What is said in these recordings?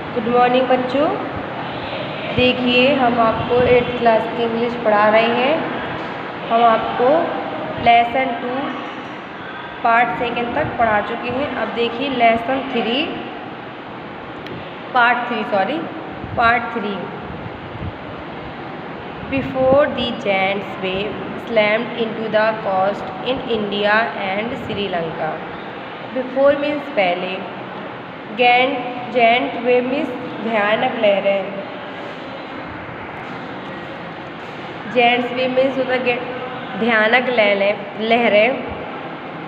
Good morning बच्चों। देखिए, हम आपको 8th क्लास की इंग्लिश पढ़ा रहे हैं। हम आपको लेसन 2 पार्ट 2 तक पढ़ा चुके हैं। अब देखिए lesson 3 part 3। Before the giants wave slammed into the coast in India and Sri Lanka. Before means पहले, जेंट वेव मीन्स भयानक लहरें, जेंट्स वेव मीन्स होता है भयानक लहरें,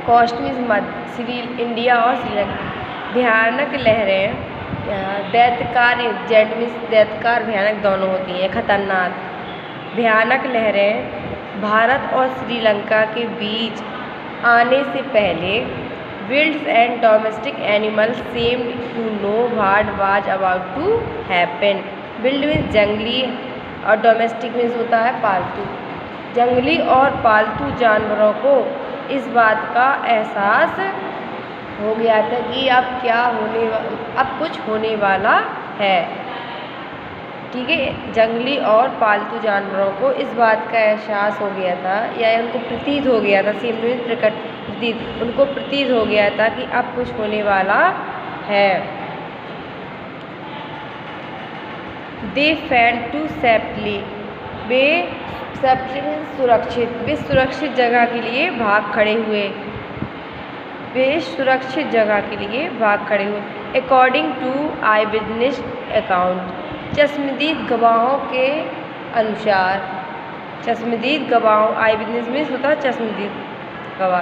कोस्ट मीन्स मध्य, इंडिया और श्रीलंका। भयानक लहरें, दैत्यकार, जेट मीन्स दैत्यकार, भयानक दोनों होती हैं, खतरनाक। भयानक लहरें भारत और श्रीलंका के बीच आने से पहले wilds and domestic animals seemed to know what was about to happen। Wild means जंगली और डोमेस्टिक मीन्स होता है पालतू। जंगली और पालतू जानवरों को इस बात का एहसास हो गया था कि अब कुछ होने वाला है। ठीक है, जंगली और पालतू जानवरों को इस बात का एहसास हो गया था या उनको प्रतीत हो गया था, उनको प्रतीत हो गया था कि अब कुछ होने वाला है। दे फेल्ड टू सेफ्टली, वे सुरक्षित जगह के लिए भाग खड़े हुए। According to eyewitness account, चश्मदीद गवाहों के अनुसार। चश्मदीद गवाहों, आई विटनेस मीन्स होता है चश्मदीद गवाह।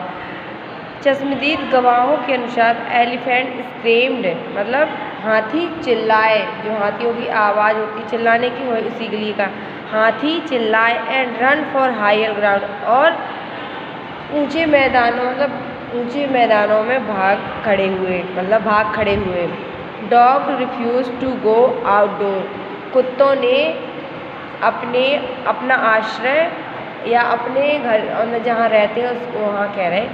चश्मदीद गवाहों के अनुसार एलिफेंट स्क्रीम्ड, मतलब हाथी चिल्लाए, जो हाथियों की आवाज़ होती चिल्लाने की, हो उसी के लिए का हाथी चिल्लाए। And run for higher ground, और ऊंचे मैदानों में भाग खड़े हुए। Dog refuse to go outdoor, कुत्तों ने अपना आश्रय या अपने घर जहाँ रहते हैं उसको वहाँ कह रहे हैं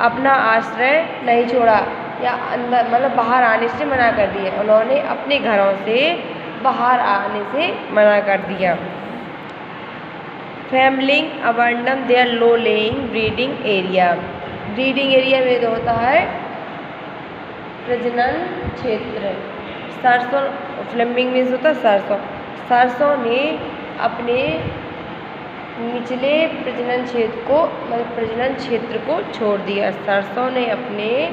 अपना आश्रय नहीं छोड़ा, या अंदर मतलब बाहर आने से मना कर दिया। उन्होंने अपने घरों से बाहर आने से मना कर दिया। Flamingos abandon their low lying breeding area. Breeding area में जो होता है प्रजनन क्षेत्र। सरसों, फ्लेमिंग मीन्स होता है सरसों। सरसों ने अपने निचले प्रजनन क्षेत्र को छोड़ दिया। सरसों ने अपने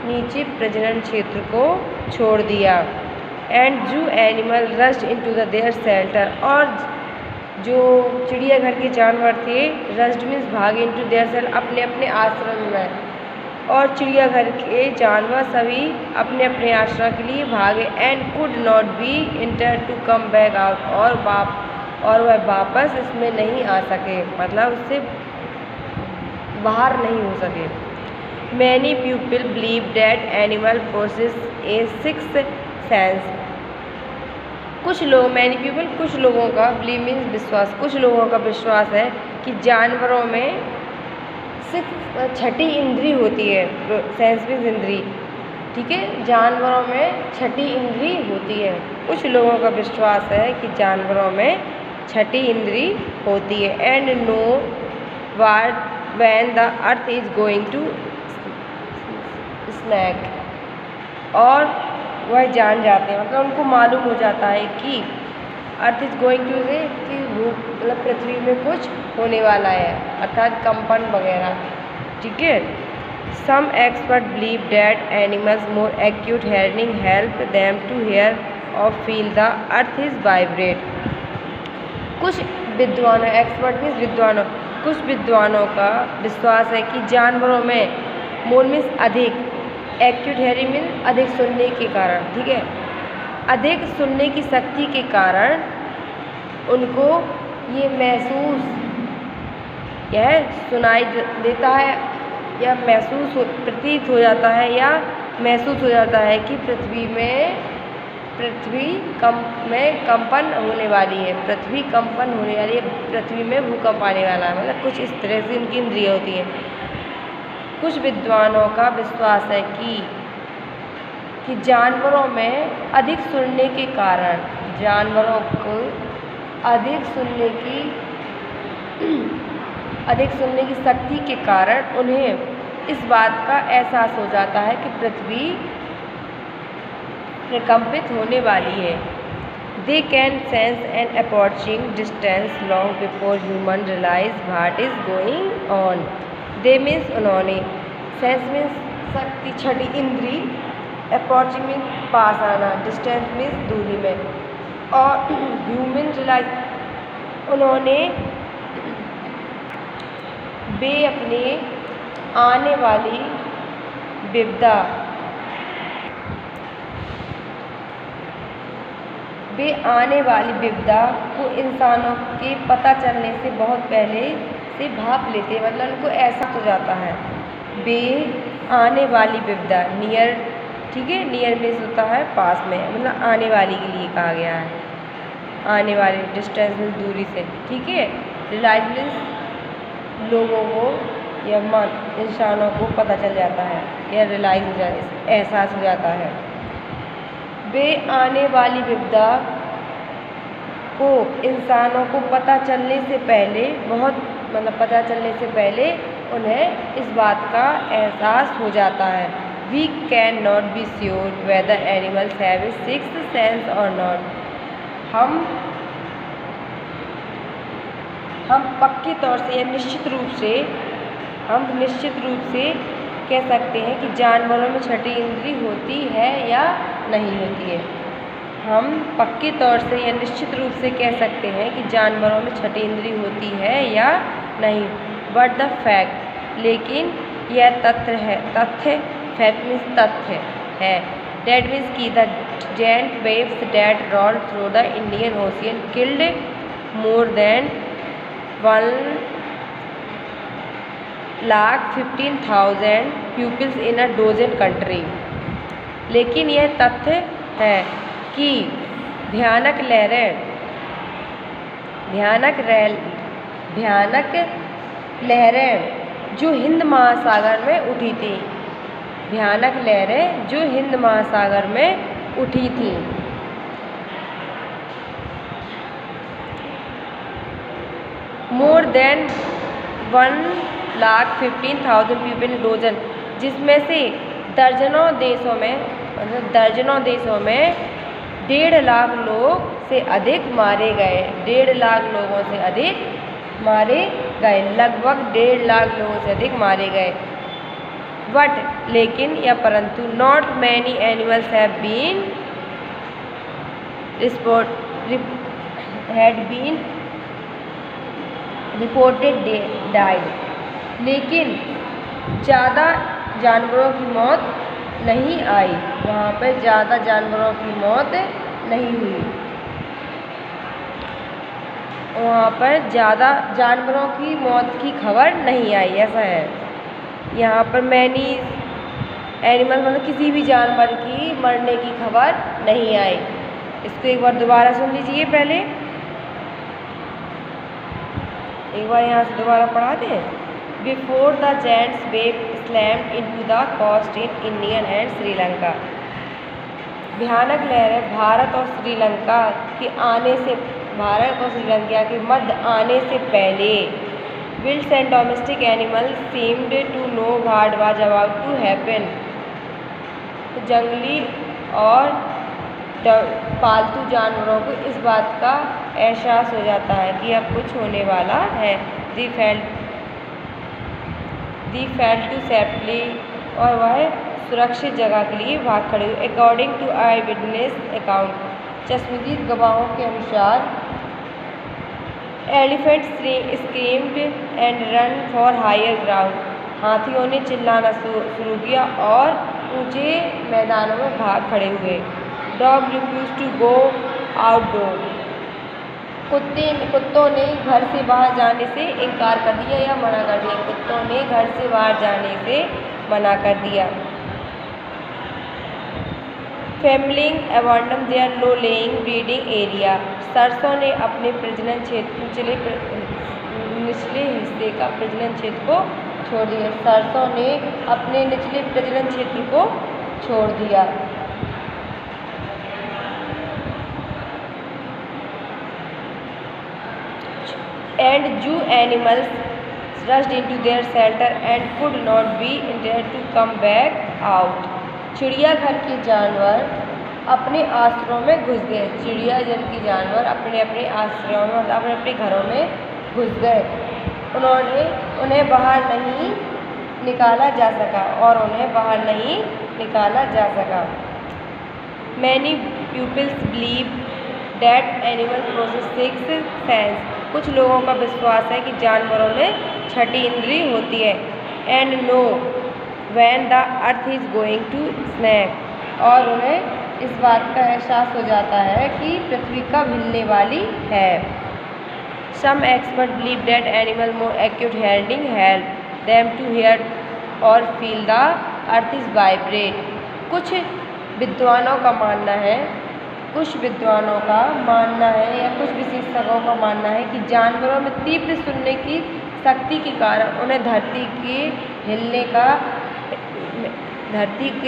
नीचे प्रजनन क्षेत्र को छोड़ दिया। And zoo animal rushed into the their shelter, और जो चिड़ियाघर के जानवर थे, रश्ड मीन्स भागे, इनटू देयर शेल्टर अपने अपने आश्रम में, और चिड़ियाघर के जानवर सभी अपने अपने आश्रय के लिए भागे। And could not be inter to come back out, और वह वापस इसमें नहीं आ सके, मतलब उससे बाहर नहीं हो सके। Many people believe that animal possess a sixth sense. कुछ लोगों का बिलीव मीन्स विश्वास, कुछ लोगों का विश्वास है कि जानवरों में छठी इंद्री होती है। सेंस मीन्स इंद्री, ठीक है, जानवरों में छठी इंद्री होती है। कुछ लोगों का विश्वास है कि जानवरों में छठी इंद्री होती है। And know what when the earth is going to snack, और वह जान जाते हैं, मतलब उनको मालूम हो जाता है कि अर्थ इज गोइंग टू से कि मतलब पृथ्वी में कुछ होने वाला है, अर्थात कंपन वगैरह। ठीक है। Some expert believe that animals more acute hearing help them to hear और feel the earth is vibrate. कुछ विद्वानों, एक्सपर्ट मीन्स विद्वानों, कुछ विद्वानों का विश्वास है कि जानवरों में मोर मीन्स अधिक, एक्यूट हियरिंग मीन्स अधिक सुनने के कारण, ठीक है, अधिक सुनने की शक्ति के कारण उनको ये सुनाई देता है, या प्रतीत हो जाता है, या महसूस हो जाता है कि पृथ्वी में कंपन होने वाली है, पृथ्वी में भूकंप आने वाला है, मतलब कुछ इस तरह से उनकी इंद्रियाँ होती हैं। कुछ विद्वानों का विश्वास है कि कि जानवरों में अधिक सुनने के कारण, जानवरों को अधिक सुनने की शक्ति के कारण उन्हें इस बात का एहसास हो जाता है कि पृथ्वी प्रकंपित होने वाली है। They can sense an approaching distance long before human realize what is going on. They means उन्होंने, sense means शक्ति, छठी इंद्री, approaching means पास आना, distance means दूरी में, और human realize उन्होंने, वे अपने आने वाली विपदा, वे आने वाली विपदा को इंसानों के पता चलने से बहुत पहले से भाप लेते हैं, मतलब उनको ऐसा हो जाता है। वे आने वाली विपदा, नियर, ठीक है, नियर मीन्स होता है पास में, मतलब आने वाली के लिए कहा गया है, आने वाली, डिस्टेंस मीन्स दूरी से, ठीक है। रिलाइज मीन्स लोगों को या इंसानों को पता चल जाता है, या रिलाइज हो जाता है, एहसास हो जाता है। वे आने वाली विपदा को इंसानों को पता चलने से पहले, बहुत मतलब पता चलने से पहले उन्हें इस बात का एहसास हो जाता है। We can not be sure whether animals have a sixth sense or not. हम पक्के तौर से या निश्चित रूप से कह सकते हैं कि जानवरों में छठी इंद्री होती है या नहीं होती है। हम पक्के तौर से या निश्चित रूप से कह सकते हैं कि जानवरों में छठी इंद्री होती है या नहीं। बट द फैक्ट, लेकिन यह तथ्य, फैक्ट मीन्स तथ्य है, डेट मीन्स की the giant waves that roll through the Indian ocean killed more than 1,15,000 peoples in a dozen country. लेकिन यह तथ्य है कि भयानक लहरें जो हिंद महासागर में उठी थी, भयानक लहरें जो हिंद महासागर में उठी थी, मोर देन 1,15,000 पीपल इन डोजन, जिसमें से दर्जनों देशों में 1.5 लाख लोग से अधिक मारे गए, 1.5 लाख लोगों से अधिक मारे गए, लगभग 1.5 लाख लोगों से अधिक मारे गए। बट, लेकिन या परंतु, not many animals have been reported died. लेकिन ज़्यादा जानवरों की मौत नहीं आई, वहाँ पर ज़्यादा जानवरों की मौत नहीं हुई, वहाँ पर ज़्यादा जानवरों की मौत की खबर नहीं आई, ऐसा है। यहाँ पर मैनी एनिमल मतलब किसी भी जानवर की मरने की खबर नहीं आई। इसको एक बार दोबारा सुन लीजिए, पहले एक बार यहाँ से दोबारा पढ़ा दें। Before the giants wave slammed into the coast in Indian and Sri Lanka. भयानक लहरें भारत और श्रीलंका के मध्य आने से पहले, wilds and domestic animals seemed to know what was about to happen. जंगली और पालतू जानवरों को इस बात का एहसास हो जाता है कि अब कुछ होने वाला है। दी फेल्ट टू सेफ्टली, और वह सुरक्षित जगह के लिए भाग खड़े हुए। According to eyewitness account, चश्मदीद गवाहों के अनुसार, elephant screamed and run for higher ground. हाथियों ने चिल्लाना शुरू किया और ऊंचे मैदानों में भाग खड़े हुए। Dog refuse to go outdoor. कुत्तों ने घर से बाहर जाने से इनकार कर दिया या मना कर दिया। कुत्तों ने घर से बाहर जाने से मना कर दिया। Flamingos abandon their low lying breeding area. सरसों ने अपने प्रजनन क्षेत्र निचले हिस्से का प्रजनन क्षेत्र को छोड़ दिया। सरसों ने अपने निचले प्रजनन क्षेत्र को छोड़ दिया। and zoo animals rushed into their shelter and could not be intended to come back out. चिड़ियाघर के जानवर अपने आश्रयों में घुस गए। चिड़ियाघर के जानवर अपने अपने आश्रयों में मतलब अपने अपने घरों में घुस गए। उन्हें बाहर नहीं निकाला जा सका और उन्हें बाहर नहीं निकाला जा सका। Many pupils believe that animal possess sixth sense. कुछ लोगों का विश्वास है कि जानवरों में छठी इंद्री होती है। And know when the earth is going to snap. और उन्हें इस बात का एहसास हो जाता है कि पृथ्वी कब हिलने वाली है। Some experts believe that animal more acute hearing help them to hear or feel the earth is vibrate. कुछ विद्वानों का मानना है या कुछ विशेषज्ञों का मानना है कि जानवरों में तीव्र सुनने की शक्ति के कारण उन्हें धरती के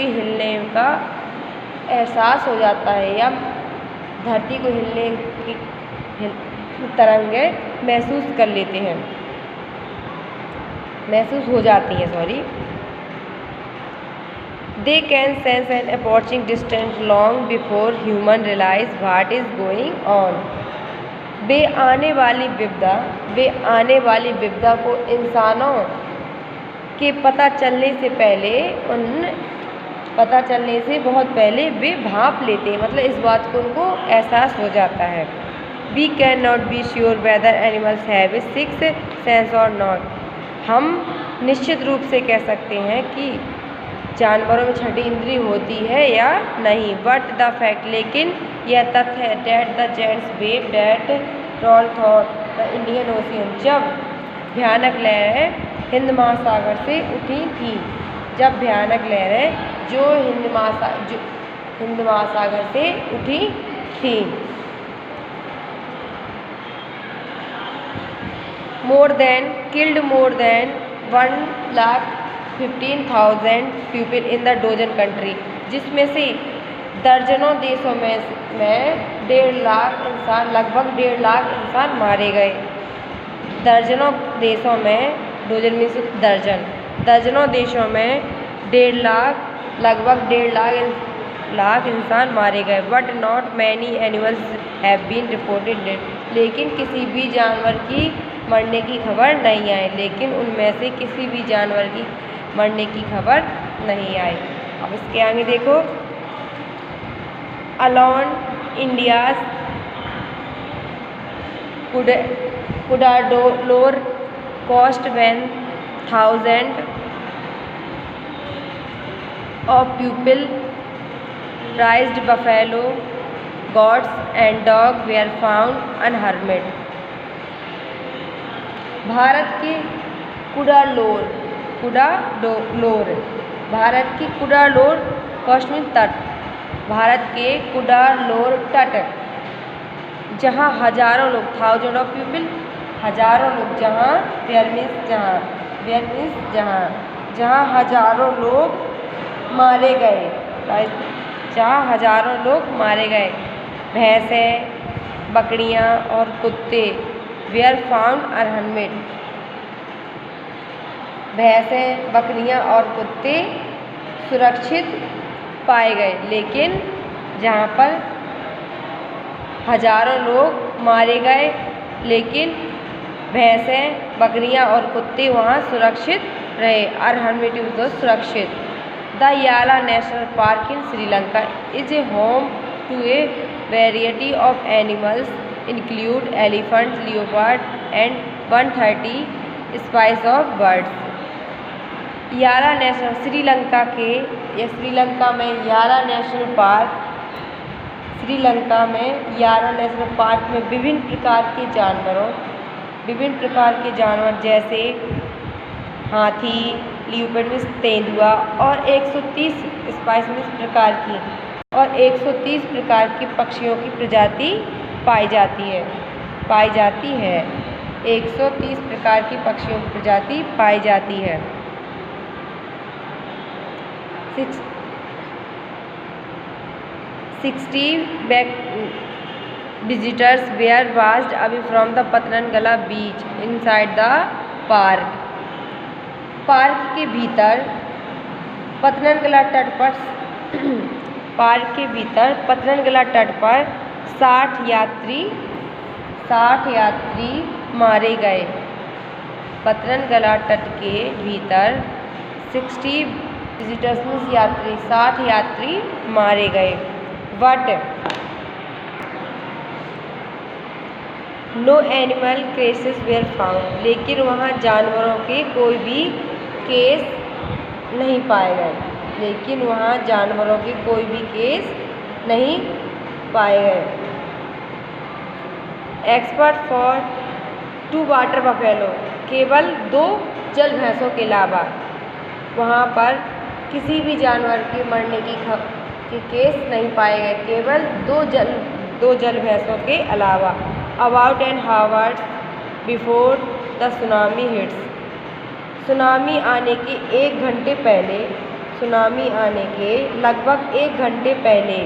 हिलने का एहसास हो जाता है या धरती को हिलने की तरंगें महसूस हो जाती हैं। They can sense an approaching distance long before human realize what is going on. वे आने वाली विपदा को इंसानों के पता चलने से बहुत पहले वे भांप लेते हैं, मतलब इस बात को उनको एहसास हो जाता है। We cannot be sure whether animals have a sixth sense or not. हम निश्चित रूप से कह सकते हैं कि जानवरों में छठी इंद्री होती है या नहीं। बट द फैक्ट लेकिन यह तथ्य है that the giants wave that roll thought the Indian ocean जब भयानक लहरें हिंद महासागर से उठी थी। जब भयानक लहरें जो हिंद महासागर से उठी थी। more than 1,15,000 people in the dozen country, जिसमें से दर्जनों देशों में 1.5 लाख इंसान लगभग 1.5 लाख इंसान मारे गए। दर्जनों देशों में डोजन में से दर्जनों देशों में 1.5 लाख लगभग 1.5 लाख इंसान मारे गए। But not many animals have been reported dead, लेकिन किसी भी जानवर की मरने की खबर नहीं आई। लेकिन उनमें से किसी भी जानवर की मरने की खबर नहीं आई। अब इसके आगे देखो, alone India's Cuddalore cost 1,000 of pupil prized buffalo, goats and dog were found unharmed. Bharat की कुडालोर पश्चिमी तट, भारत के कुडालोर तट, जहाँ हजारों लोग थाउजेंड ऑफ पीपल हजारों लोग जहाँ हजारों लोग मारे गए, भैंसें, बकरियाँ और कुत्ते वेयर फाउंड अनहार्मेड। भैंसें, बकरियाँ और कुत्ते सुरक्षित पाए गए, लेकिन जहाँ पर हजारों लोग मारे गए लेकिन भैंसें, बकरियाँ और कुत्ते वहाँ सुरक्षित रहे। अनहार्मेड तो सुरक्षित। The Yala national park in Sri Lanka is a home to a variety of animals include elephants, leopard and 130 species of birds. Yala national Sri Lanka में याला नेशनल पार्क में विभिन्न प्रकार के जानवर जैसे हाथी, लियोपार्ड में तेंदुआ और 130 स्पीशीज प्रकार की पक्षियों की प्रजाति पाई जाती है। 130 प्रकार की पक्षियों की प्रजाति पाई जाती है। 60 Visitors were washed away from the Patnangala beach inside the park. Park के भीतर पतनंगला तट पर पार्क के भीतर पतनंगला तट पर 60 यात्री मारे गए। पतनंगला तट के भीतर 60 विजिटर्स मीन्स यात्री 60 यात्री मारे गए। But no animal cases were found, लेकिन वहाँ जानवरों के कोई भी केस नहीं पाए गए। लेकिन वहाँ जानवरों के कोई भी केस नहीं पाए गए। एक्सपर्ट फॉर 2 वाटर बफेलो, केवल 2 जल भैंसों के अलावा वहाँ पर किसी भी जानवर के मरने के केस नहीं पाए गए, केवल 2 जल भैंसों के अलावा। About an hours before the tsunami hits, tsunami आने के 1 घंटे पहले, सुनामी आने के लगभग 1 घंटे पहले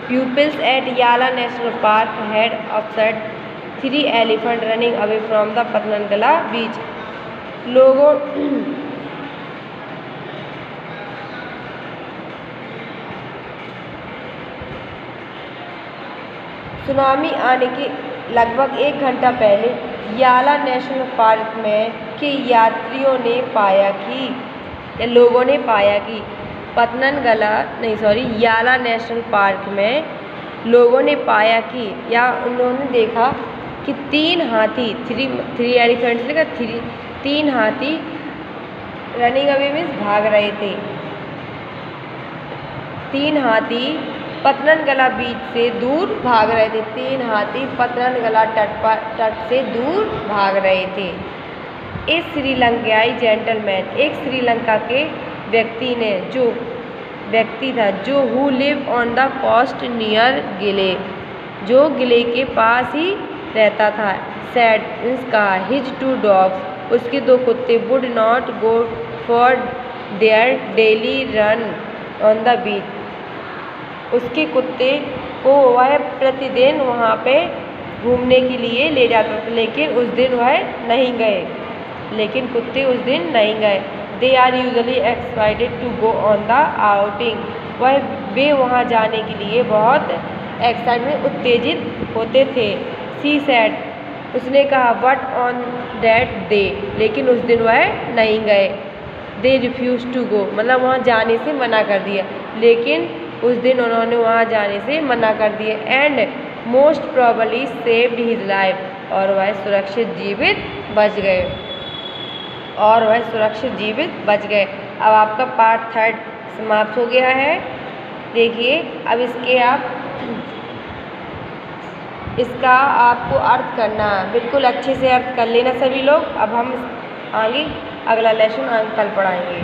pupils at Yala National Park had observed 3 elephants running away from the Patnangala beach. Tsunami आने के लगभग 1 घंटा पहले याला नेशनल पार्क में के यात्रियों ने पाया कि या लोगों ने पाया कि याला नेशनल पार्क में लोगों ने पाया कि या उन्होंने देखा कि 3 हाथी 3 एलिफेंट्स लेकर 3 हाथी रनिंग अवे मीन्स भाग रहे थे। 3 हाथी पतनंगला बीच से दूर भाग रहे थे। 3 हाथी पतनंगला तट से दूर भाग रहे थे। एक श्रीलंकाई जेंटलमैन, एक श्रीलंका के व्यक्ति था जो who live on the coast near Galle, जो गिले के पास ही रहता था, सेड मीन्स कहा, हिज 2 डॉग्स, उसके 2 कुत्ते would not go for their daily run on the beach, उसके कुत्ते को वह प्रतिदिन वहाँ पे घूमने के लिए ले जाता था, लेकिन उस दिन वह नहीं गए, लेकिन कुत्ते उस दिन नहीं गए। They are usually excited to go on the outing, वे वहाँ जाने के लिए बहुत एक्साइटमेंट उत्तेजित होते थे। सी सेड, उसने कहा, बट ऑन दैट डे, लेकिन उस दिन वह नहीं गए। दे रिफ्यूज टू गो, मतलब वहाँ जाने से मना कर दिया, लेकिन उस दिन उन्होंने वहाँ जाने से मना कर दिया। And most probably saved his life, और वह सुरक्षित जीवित बच गए। अब आपका पार्ट 3 समाप्त हो गया है। देखिए अब इसका आपको अर्थ करना, बिल्कुल अच्छे से अर्थ कर लेना सभी लोग। अब हम आगे अगला लेसन कल पढ़ाएंगे।